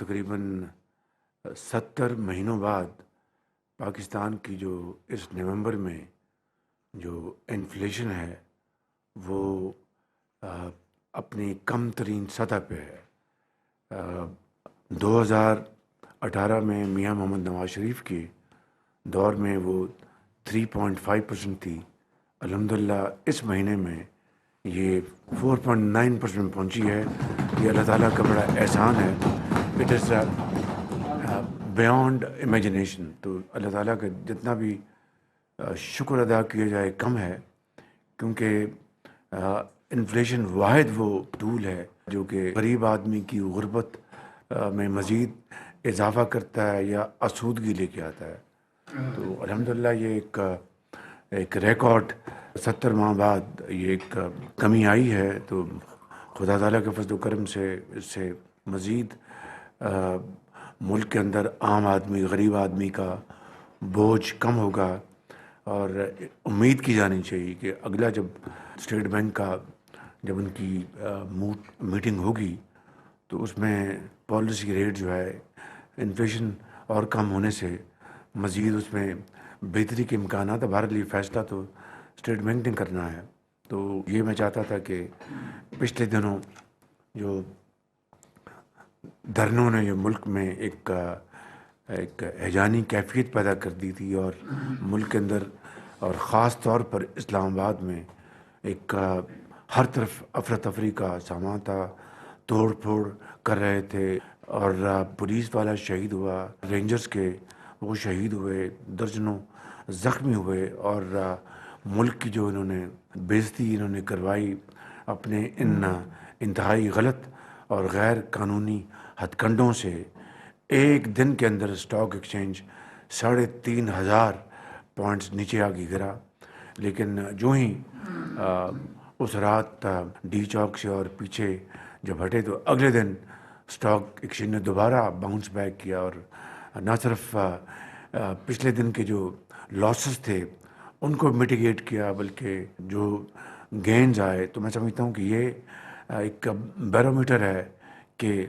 تقریباً 70 مہینوں بعد پاکستان کی جو اس نومبر میں جو انفلیشن ہے وہ اپنی کم ترین سطح پہ ہے۔ 2018 میں میاں محمد نواز شریف کے دور میں وہ 3.5% تھی۔ الحمدللہ اس مہینے میں یہ 4.9% پہنچی ہے۔ یہ اللہ تعالیٰ کا بڑا احسان ہے۔ It is beyond imagination. تو اللہ تعالیٰ کا جتنا بھی شکر ادا کیا جائے کم ہے، کیونکہ انفلیشن واحد وہ ٹول ہے جو کہ غریب آدمی کی غربت میں مزید اضافہ کرتا ہے یا آسودگی لے کے آتا ہے۔ تو الحمدللہ یہ ایک ریکارڈ 70 ماہ بعد یہ ایک کمی آئی ہے۔ تو خدا تعالیٰ کے فضل و کرم سے اس سے مزید ملک کے اندر عام آدمی، غریب آدمی کا بوجھ کم ہوگا، اور امید کی جانی چاہیے کہ اگلا جب اسٹیٹ بینک کا جب ان کی میٹنگ ہوگی تو اس میں پالیسی ریٹ جو ہے انفلیشن اور کم ہونے سے مزید اس میں بہتری کے امکانات۔ بہرحال یہ فیصلہ تو اسٹیٹ بینک نے کرنا ہے۔ تو یہ میں چاہتا تھا کہ پچھلے دنوں جو دھرنوں نے جو ملک میں ایک ہیجانی کیفیت پیدا کر دی تھی، اور ملک کے اندر اور خاص طور پر اسلام آباد میں ایک ہر طرف افراتفری کا سامان تھا، توڑ پھوڑ کر رہے تھے، اور پولیس والا شہید ہوا، رینجرز کے وہ شہید ہوئے، درجنوں زخمی ہوئے، اور ملک کی جو انہوں نے بےعزتی انہوں نے کروائی اپنے ان انتہائی غلط اور غیر قانونی ہتھ کنڈوں سے، ایک دن کے اندر اسٹاک ایکسچینج 3,500 پوائنٹس نیچے آ کے گرا۔ لیکن جو ہی اس رات ڈی چوک سے اور پیچھے جب ہٹے تو اگلے دن اسٹاک ایکسچینج نے دوبارہ باؤنس بیک کیا، اور نہ صرف پچھلے دن کے جو لاسز تھے ان کو میٹیگیٹ کیا، بلکہ جو گینز آئے۔ تو میں سمجھتا ہوں کہ یہ ایک بیرومیٹر ہے کہ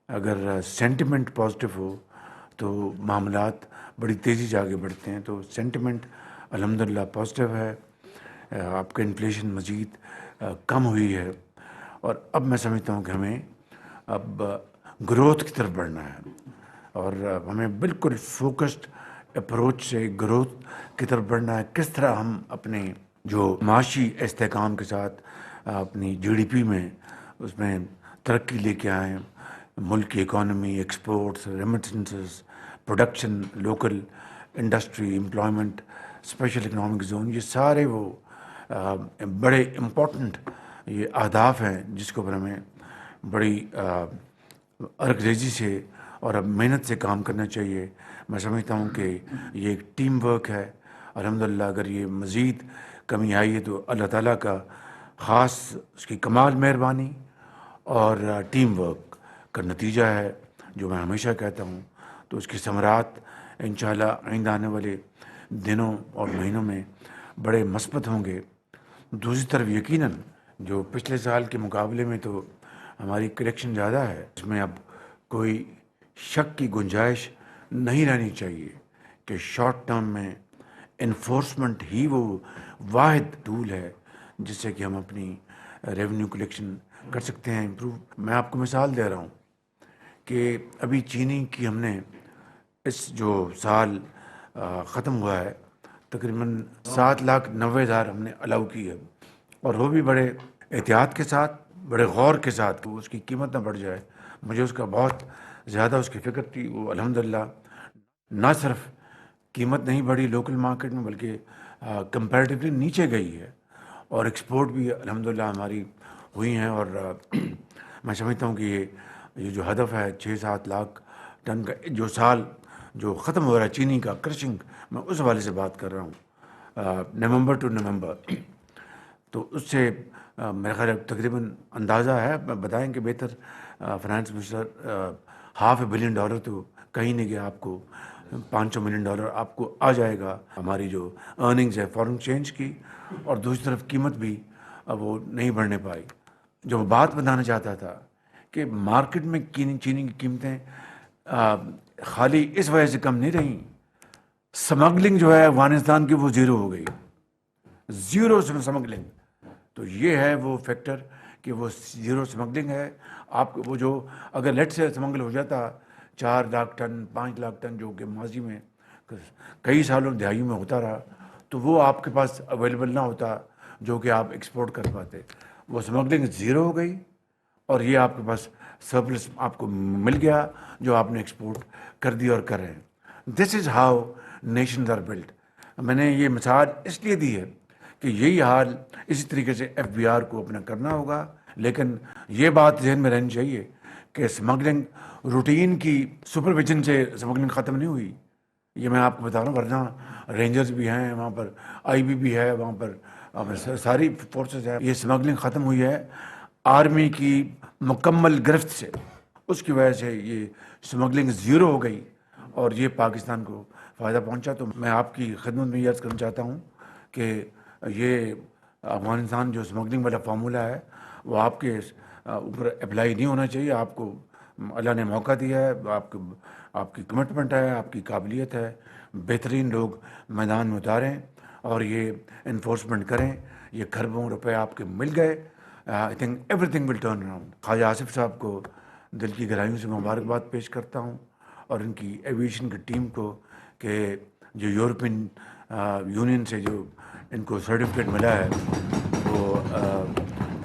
اگر سینٹیمنٹ پازیٹیو ہو تو معاملات بڑی تیزی سے آگے بڑھتے ہیں۔ تو سینٹیمنٹ الحمدللہ پازیٹیو ہے، آپ کا انفلیشن مزید کم ہوئی ہے، اور اب میں سمجھتا ہوں کہ ہمیں اب گروتھ کی طرف بڑھنا ہے، اور ہمیں بالکل فوکسڈ اپروچ سے گروتھ کی طرف بڑھنا ہے۔ کس طرح ہم اپنے جو معاشی استحکام کے ساتھ اپنی جی ڈی پی میں اس میں ترقی لے کے آئیں، ملک کی economy, exports, remittances, production, local industry, employment, special economic zone, یہ سارے وہ بڑے امپورٹنٹ یہ اہداف ہیں جس کے اوپر ہمیں بڑی ارگریزی سے اور اب محنت سے کام کرنا چاہیے۔ میں سمجھتا ہوں کہ یہ ایک ٹیم ورک ہے۔ الحمدللہ اگر یہ مزید کمی آئی ہے تو اللہ تعالیٰ کا خاص اس کی کمال مہربانی اور ٹیم ورک کا نتیجہ ہے، جو میں ہمیشہ کہتا ہوں۔ تو اس کی ثمرات انشاءاللہ آئندہ آنے والے دنوں اور مہینوں میں بڑے مثبت ہوں گے۔ دوسری طرف یقیناً جو پچھلے سال کے مقابلے میں تو ہماری کریکشن زیادہ ہے، اس میں اب کوئی شک کی گنجائش نہیں رہنی چاہیے کہ شارٹ ٹرم میں انفورسمنٹ ہی وہ واحد ٹول ہے جس سے کہ ہم اپنی ریونیو کلیکشن کر سکتے ہیں امپروو۔ میں آپ کو مثال دے رہا ہوں کہ ابھی چینی کی ہم نے اس جو سال ختم ہوا ہے تقریباً 7,90,000 ہم نے الاؤ کی ہے، اور وہ بھی بڑے احتیاط کے ساتھ، بڑے غور کے ساتھ کہ اس کی قیمت نہ بڑھ جائے۔ مجھے اس کا بہت زیادہ اس کی فکر تھی۔ وہ الحمدللہ نہ صرف قیمت نہیں بڑھی لوکل مارکیٹ میں، بلکہ کمپیریٹیولی نیچے گئی ہے، اور ایکسپورٹ بھی الحمدللہ ہماری ہوئی ہیں۔ اور میں سمجھتا ہوں کہ یہ جو ہدف ہے 6-7 لاکھ ٹن کا، جو سال جو ختم ہو رہا ہے چینی کا کرشنگ، میں اس حوالے سے بات کر رہا ہوں، نومبر ٹو نومبر۔ تو اس سے میرا خیال تقریباً اندازہ ہے، بتائیں کہ بہتر فائنانس منسٹر، $500 بلین تو کہیں نہیں گیا، آپ کو $500 ملین آپ کو آ جائے گا۔ ہماری جو ارننگز ہے فارن ایکسچینج کی، اور دوسری طرف قیمت بھی اب وہ نہیں بڑھنے پائی۔ جو بات بتانا چاہتا تھا کہ مارکیٹ میں چینی کی قیمتیں خالی اس وجہ سے کم نہیں رہیں، سمگلنگ جو ہے افغانستان کی وہ زیرو ہو گئی، زیرو سمگلنگ. تو یہ ہے وہ فیکٹر کہ وہ زیرو سمگلنگ ہے. آپ کو وہ جو اگر لیٹ سے سمگل ہو جاتا 4 لاکھ ٹن 5 لاکھ ٹن جو کہ ماضی میں کئی سالوں دہائیوں میں ہوتا رہا، تو وہ آپ کے پاس اویلیبل نہ ہوتا جو کہ آپ ایکسپورٹ کر پاتے. وہ سمگلنگ زیرو ہو گئی اور یہ آپ کے پاس سرپلس آپ کو مل گیا جو آپ نے ایکسپورٹ کر دی اور کر رہے ہیں. This is how nations are built. میں نے یہ مثال اس لیے دی ہے کہ یہی حال اسی طریقے سے ایف بی آر کو اپنا کرنا ہوگا. لیکن یہ بات ذہن میں رہنی چاہیے کہ سمگلنگ روٹین کی سپرویژن سے سمگلنگ ختم نہیں ہوئی. یہ میں آپ کو بتا رہا ہوں، ورنہ رینجرز بھی ہیں وہاں پر، آئی بی بھی ہے وہاں پر، ساری فورسز ہیں. یہ سمگلنگ ختم ہوئی ہے آرمی کی مکمل گرفت سے، اس کی وجہ سے یہ سمگلنگ زیرو ہو گئی اور یہ پاکستان کو فائدہ پہنچا. تو میں آپ کی خدمت میں یہ عرض کرنا چاہتا ہوں کہ یہ افغانستان جو سمگلنگ والا فارمولہ ہے وہ آپ کے اوپر اپلائی نہیں ہونا چاہیے. آپ کو اللہ نے موقع دیا ہے، آپ کی کمٹمنٹ ہے، آپ کی قابلیت ہے، بہترین لوگ میدان میں اتاریں اور یہ انفورسمنٹ کریں. یہ کھربوں روپے آپ کے مل گئے. I think everything will turn around. Khawaja Asif sahab کو دل کی گہرائیوں سے مبارکباد پیش کرتا ہوں اور ان کی ایویشن کی ٹیم کو کہ جو یورپین یونین سے جو ان کو سرٹیفکیٹ ملا ہے وہ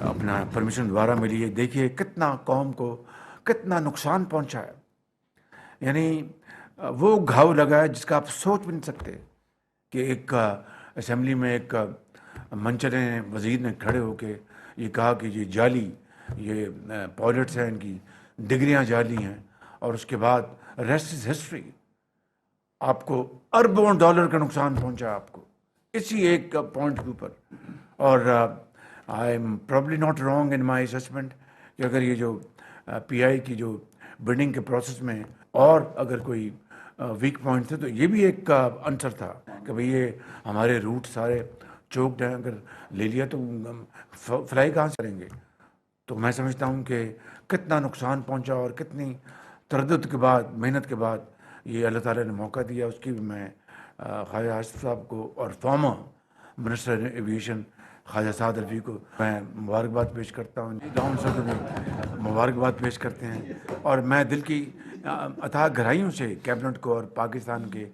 اپنا پرمیشن دوبارہ ملی ہے. دیکھیے کتنا قوم کو کتنا نقصان پہنچا ہے. یعنی وہ گھاؤ لگا ہے جس کا آپ سوچ بھی نہیں سکتے کہ ایک اسمبلی میں ایک منچلے وزیر نے کھڑے ہو کے یہ کہا کہ یہ جعلی یہ پائلٹس ہیں، ان کی ڈگریاں جعلی ہیں، اور اس کے بعد ریسٹ از ہسٹری. آپ کو اربوں ڈالر کا نقصان پہنچا آپ کو اسی ایک پوائنٹ کے اوپر. اور I am probably not wrong in my assessment کہ اگر یہ جو پی آئی کی جو بلڈنگ کے پروسیس میں اور اگر کوئی ویک پوائنٹ تھے تو یہ بھی ایک آنسر تھا کہ بھئی یہ ہمارے روٹ سارے چوکڈ ہیں، اگر لے لیا تو فلائی کہاں سے کریں گے. تو میں سمجھتا ہوں کہ کتنا نقصان پہنچا اور کتنی تردد کے بعد محنت کے بعد یہ اللہ تعالیٰ نے موقع دیا. اس کی بھی میں خواجہ آصف صاحب کو اور farmer minister aviation Khawaja Saad Rafi کو میں مبارکباد پیش کرتا ہوں. ڈاؤن سر کو بھی مبارکباد پیش کرتے ہیں اور میں دل کی اتھاہ گہرائیوں سے کیبنٹ کو اور پاکستان کے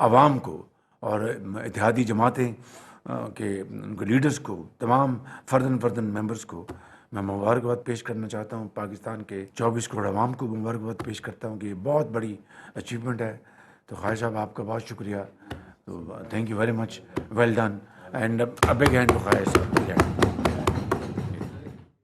عوام کو اور اتحادی جماعتیں کے ان کے لیڈرز کو، تمام فردن ممبرز کو میں مبارکباد پیش کرنا چاہتا ہوں. پاکستان کے 24 کروڑ عوام کو مبارکباد پیش کرتا ہوں کہ یہ بہت بڑی اچیومنٹ ہے. تو خواجہ صاحب آپ کا بہت شکریہ. تو thank you very much, well done and a big hand to Khawaja صاحب.